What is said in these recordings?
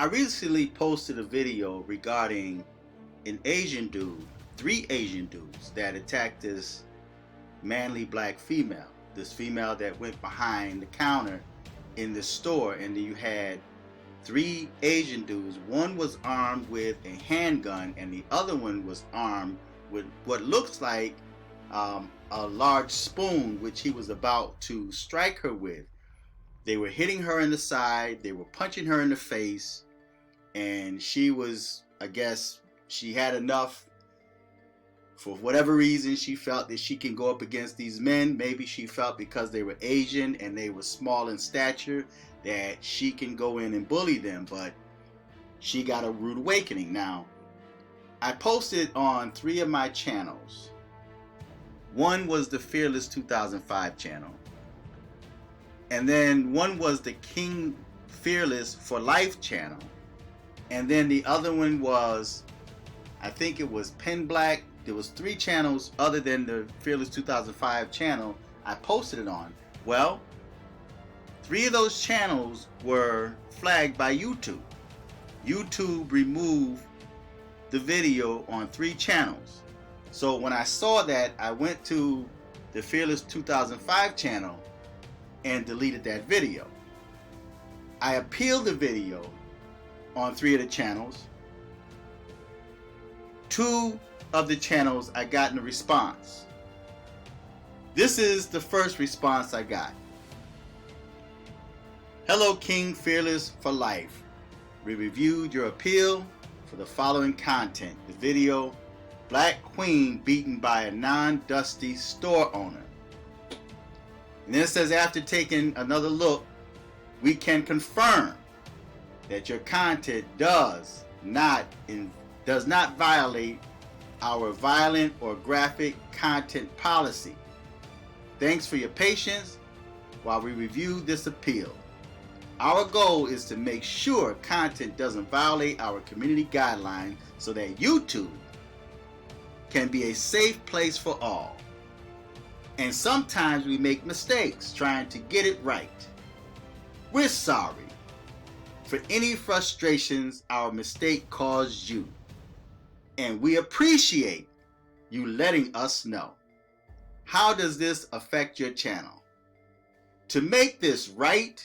I recently posted a video regarding an Asian dude, 3 Asian dudes that attacked this manly black female. This female that went behind the counter in the store, and then you had 3 Asian dudes. One was armed with a handgun, and the other one was armed with what looks like a large spoon, which he was about to strike her with. They were hitting her in the side, they were punching her in the face, and she was, I guess, she had enough. For whatever reason, she felt that she can go up against these men. Maybe she felt because they were Asian and they were small in stature that she can go in and bully them, but she got a rude awakening. Now, I posted on 3 of my channels. One was the Fearless 2005 channel, and then one was the King Fearless for Life channel, and then the other one was, I think it was Pen Black. There was 3 channels other than the Fearless 2005 channel I posted it on. Well, 3 of those channels were flagged by YouTube. YouTube removed the video on 3 channels. So when I saw that, I went to the Fearless 2005 channel and deleted that video. I appealed the video on 3 of the channels. 2 of the channels I got in a response. This is the first response I got. Hello, King Fearless for Life. We reviewed your appeal for the following content. The video, Black Queen beaten by a non-dusty store owner. And then it says, after taking another look, we can confirm that your content does not violate our violent or graphic content policy. Thanks for your patience while we review this appeal. Our goal is to make sure content doesn't violate our community guidelines so that YouTube can be a safe place for all. And sometimes we make mistakes trying to get it right. We're sorry for any frustrations our mistake caused you, and we appreciate you letting us know. How does this affect your channel? To make this right,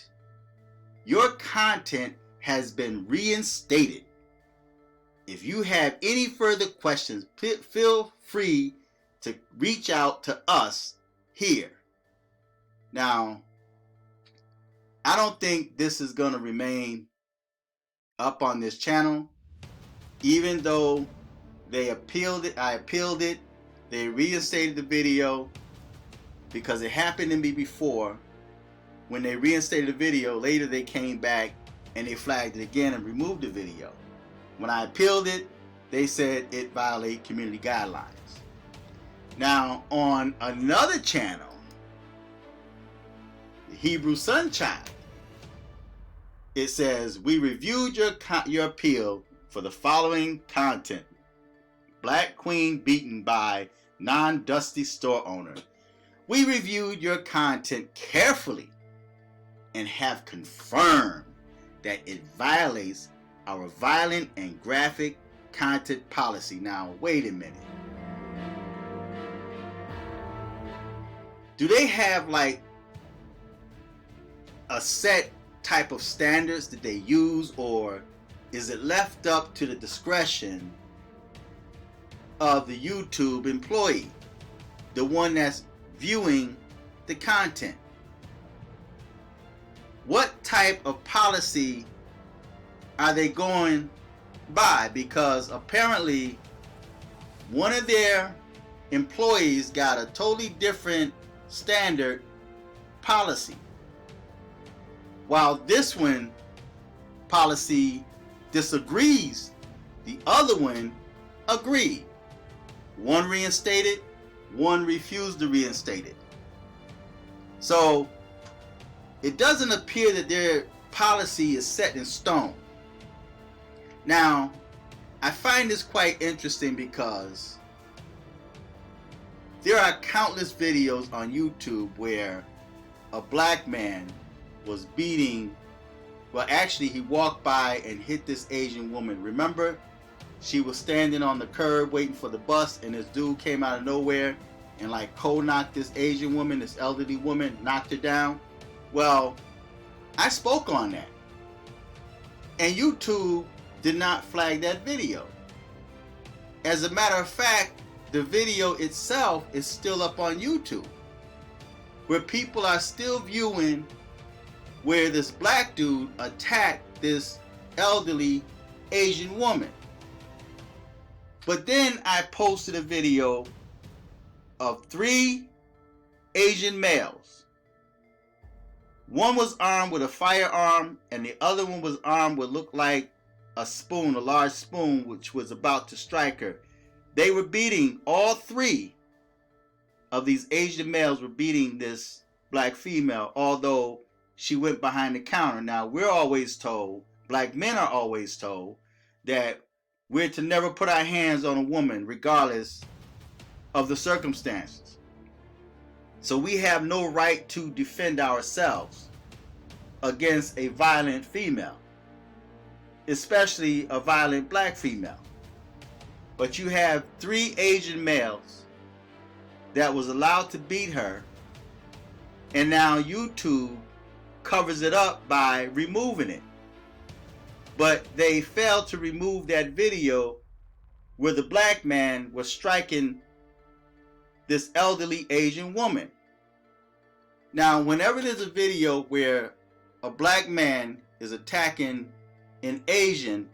your content has been reinstated. If you have any further questions, feel free to reach out to us here. Now, I don't think this is going to remain up on this channel, even though they appealed it. I appealed it. They reinstated the video because it happened to me before. When they reinstated the video, later they came back and they flagged it again and removed the video. When I appealed it, they said it violated community guidelines. Now, on another channel, the Hebrew Sunchild, it says, we reviewed your appeal for the following content. Black Queen beaten by non-dusty store owner. We reviewed your content carefully and have confirmed that it violates our violent and graphic content policy. Now, wait a minute. Do they have like a set type of standards that they use, or is it left up to the discretion of the YouTube employee, the one that's viewing the content? What type of policy are they going by? Because apparently one of their employees got a totally different standard policy, while this one policy disagrees. The other one agreed. One reinstated, one refused to reinstate it. So it doesn't appear that their policy is set in stone. Now, I find this quite interesting because there are countless videos on YouTube where a black man was beating Well, actually, he walked by and hit this Asian woman. Remember, she was standing on the curb waiting for the bus, and this dude came out of nowhere and like cold knocked this Asian woman, this elderly woman, knocked her down. Well, I spoke on that, and YouTube did not flag that video. As a matter of fact, the video itself is still up on YouTube, where people are still viewing where this black dude attacked this elderly Asian woman. But then I posted a video of 3 Asian males. One was armed with a firearm, and the other one was armed with what looked like a spoon, a large spoon, which was about to strike her. They were beating, all 3 of these Asian males were beating this black female, although she went behind the counter. Now, we're always told, black men are always told, that we're to never put our hands on a woman regardless of the circumstances. So we have no right to defend ourselves against a violent female, especially a violent black female. But you have 3 Asian males that was allowed to beat her, and now YouTube covers it up by removing it. But they failed to remove that video where the black man was striking this elderly Asian woman. Now, whenever there's a video where a black man is attacking an Asian,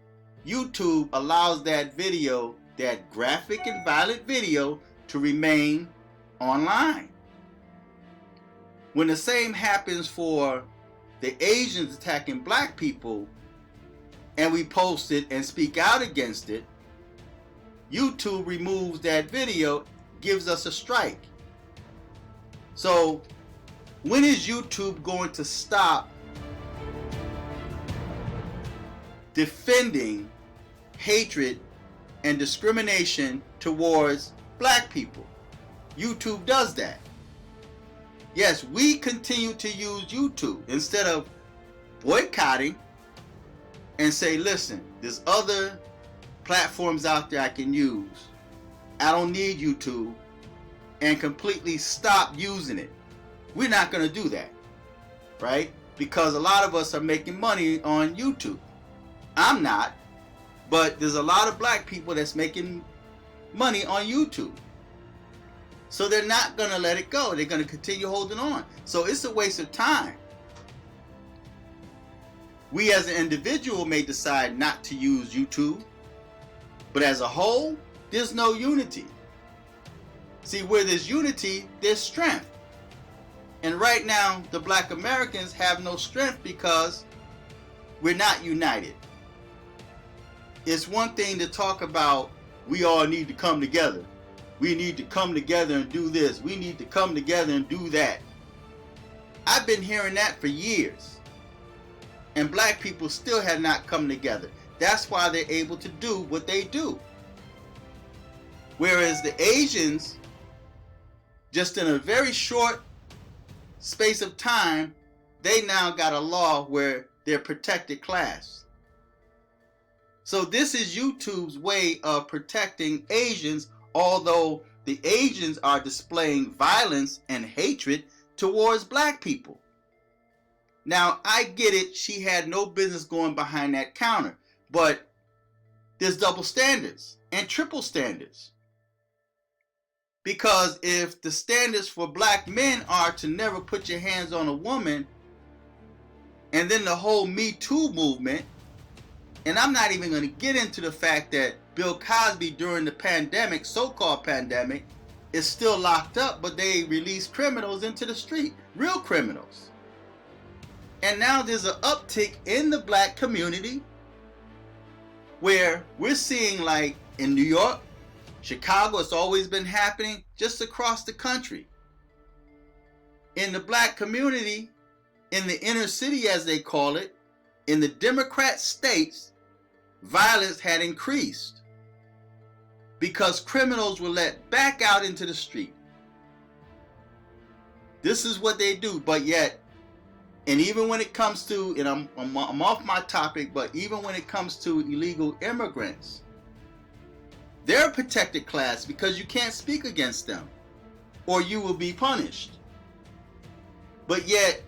YouTube allows that video, that graphic and violent video, to remain online. When the same happens for the Asians attacking black people, and we post it and speak out against it, YouTube removes that video, gives us a strike. So when is YouTube going to stop defending hatred and discrimination towards black people? YouTube does that. Yes, we continue to use YouTube instead of boycotting and say, listen, there's other platforms out there I can use. I don't need YouTube, and completely stop using it. We're not going to do that, right? Because a lot of us are making money on YouTube. I'm not, but there's a lot of black people that's making money on YouTube. So they're not going to let it go. They're going to continue holding on. So it's a waste of time. We as an individual may decide not to use YouTube, but as a whole, there's no unity. See, where there's unity, there's strength. And right now, the black Americans have no strength because we're not united. It's one thing to talk about, we all need to come together. We need to come together and do this. We need to come together and do that. I've been hearing that for years. And black people still have not come together. That's why they're able to do what they do. Whereas the Asians, just in a very short space of time, they now got a law where they're protected class. So this is YouTube's way of protecting Asians, although the Asians are displaying violence and hatred towards black people. Now, I get it, she had no business going behind that counter, but there's double standards and triple standards. Because if the standards for black men are to never put your hands on a woman, and then the whole Me Too movement, and I'm not even going to get into the fact that Bill Cosby during the pandemic, so-called pandemic, is still locked up, but they released criminals into the street, real criminals. And now there's an uptick in the black community where we're seeing, like in New York, Chicago, it's always been happening, just across the country. In the black community, in the inner city as they call it, in the Democrat states, violence had increased because criminals were let back out into the street. This is what they do, but yet And even when it comes to, and I'm off my topic, but even when it comes to illegal immigrants, they're a protected class because you can't speak against them or you will be punished. But yet,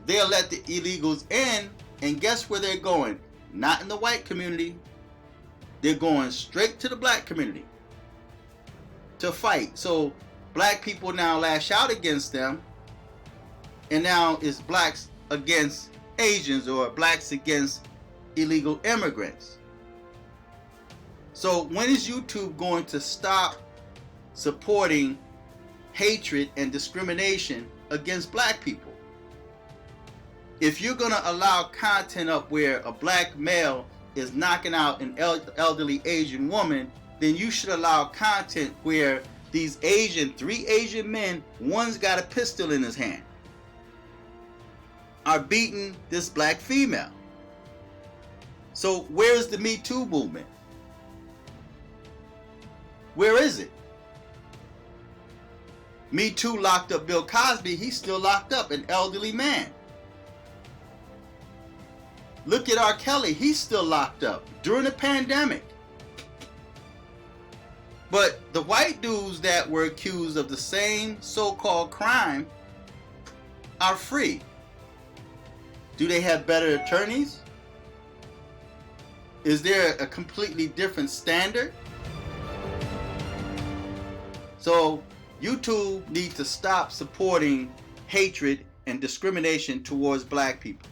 they'll let the illegals in, and guess where they're going? Not in the white community. They're going straight to the black community to fight. So black people now lash out against them, and now it's blacks against Asians or blacks against illegal immigrants. So when is YouTube going to stop supporting hatred and discrimination against black people? If you're going to allow content up where a black male is knocking out an elderly Asian woman, then you should allow content where these three Asian men, one's got a pistol in his hand, are beating this black female. So where's the Me Too movement? Where is it? Me Too locked up Bill Cosby. He's still locked up, an elderly man. Look at R. Kelly. He's still locked up during the pandemic. But the white dudes that were accused of the same so-called crime are free. Do they have better attorneys? Is there a completely different standard? So YouTube needs to stop supporting hatred and discrimination towards black people.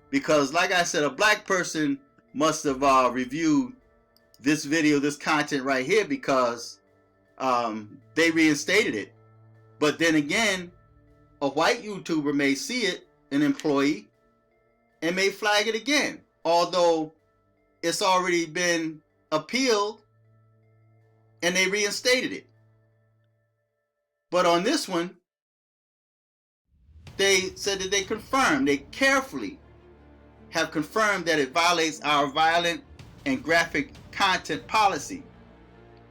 Because like I said, a black person must have reviewed this video, this content right here, because they reinstated it. But then again, a white YouTuber may see it, an employee, and may flag it again, although it's already been appealed and they reinstated it. But on this one, they said that they carefully have confirmed that it violates our violent and graphic content policy.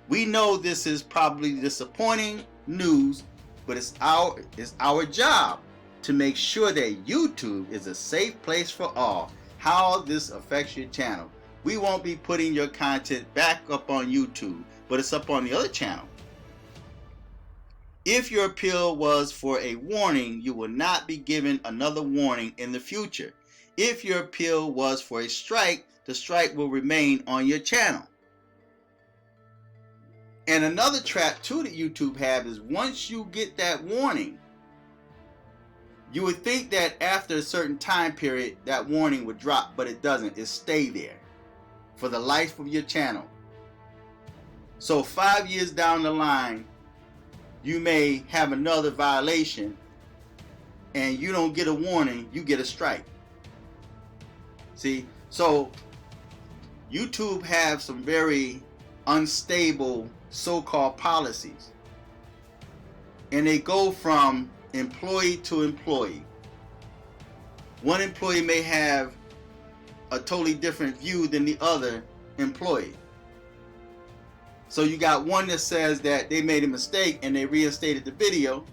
We know this is probably disappointing news, but it's our job to make sure that YouTube is a safe place for all. How this affects your channel. We won't be putting your content back up on YouTube, but it's up on the other channel. If your appeal was for a warning, you will not be given another warning in the future. If your appeal was for a strike, the strike will remain on your channel. And another trap too that YouTube have is once you get that warning, you would think that after a certain time period that warning would drop, but it doesn't. It stays there for the life of your channel. So 5 years down the line, you may have another violation and you don't get a warning, you get a strike. See, so YouTube have some very unstable so-called policies, and they go from employee to employee. One employee may have a totally different view than the other employee. So you got one that says that they made a mistake and they reinstated the video,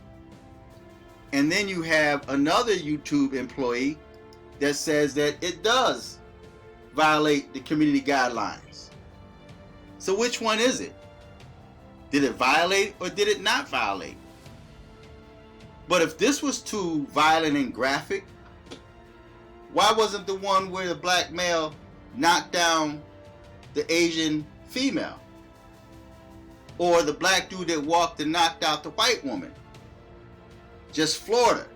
and then you have another YouTube employee that says that it does violate the community guidelines. So which one is it? Did it violate or did it not violate? But if this was too violent and graphic, why wasn't the one where the black male knocked down the Asian female? Or the black dude that walked and knocked out the white woman? Just Florida.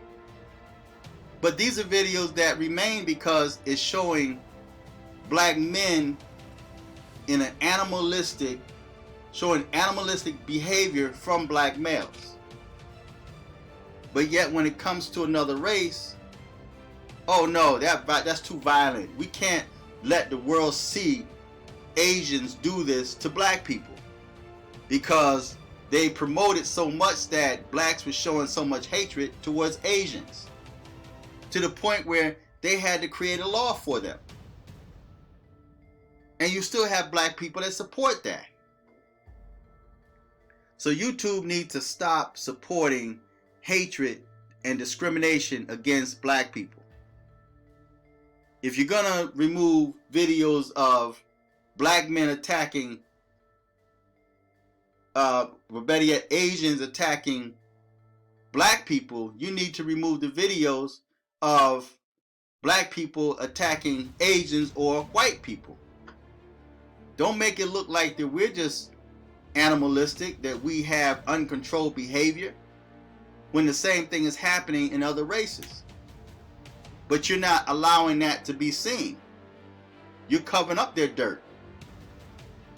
But these are videos that remain because it's showing black men in an showing animalistic behavior from black males. But yet when it comes to another race, oh no, that's too violent. We can't let the world see Asians do this to black people, because they promoted so much that blacks were showing so much hatred towards Asians, to the point where they had to create a law for them. And you still have black people that support that. So YouTube needs to stop supporting hatred and discrimination against black people. If you're gonna remove videos of black men attacking, or better yet, Asians attacking black people, you need to remove the videos of black people attacking Asians or white people. Don't make it look like that we're just animalistic, that we have uncontrolled behavior, when the same thing is happening in other races. But you're not allowing that to be seen. You're covering up their dirt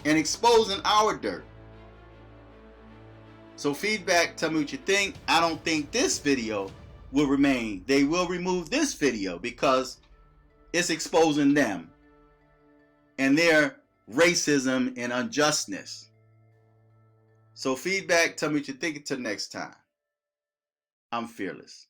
and exposing our dirt. So feedback, tell me what you think. I don't think this video will remain. They will remove this video because it's exposing them and their racism and unjustness. So feedback, tell me what you think. Until next time, I'm Fearless.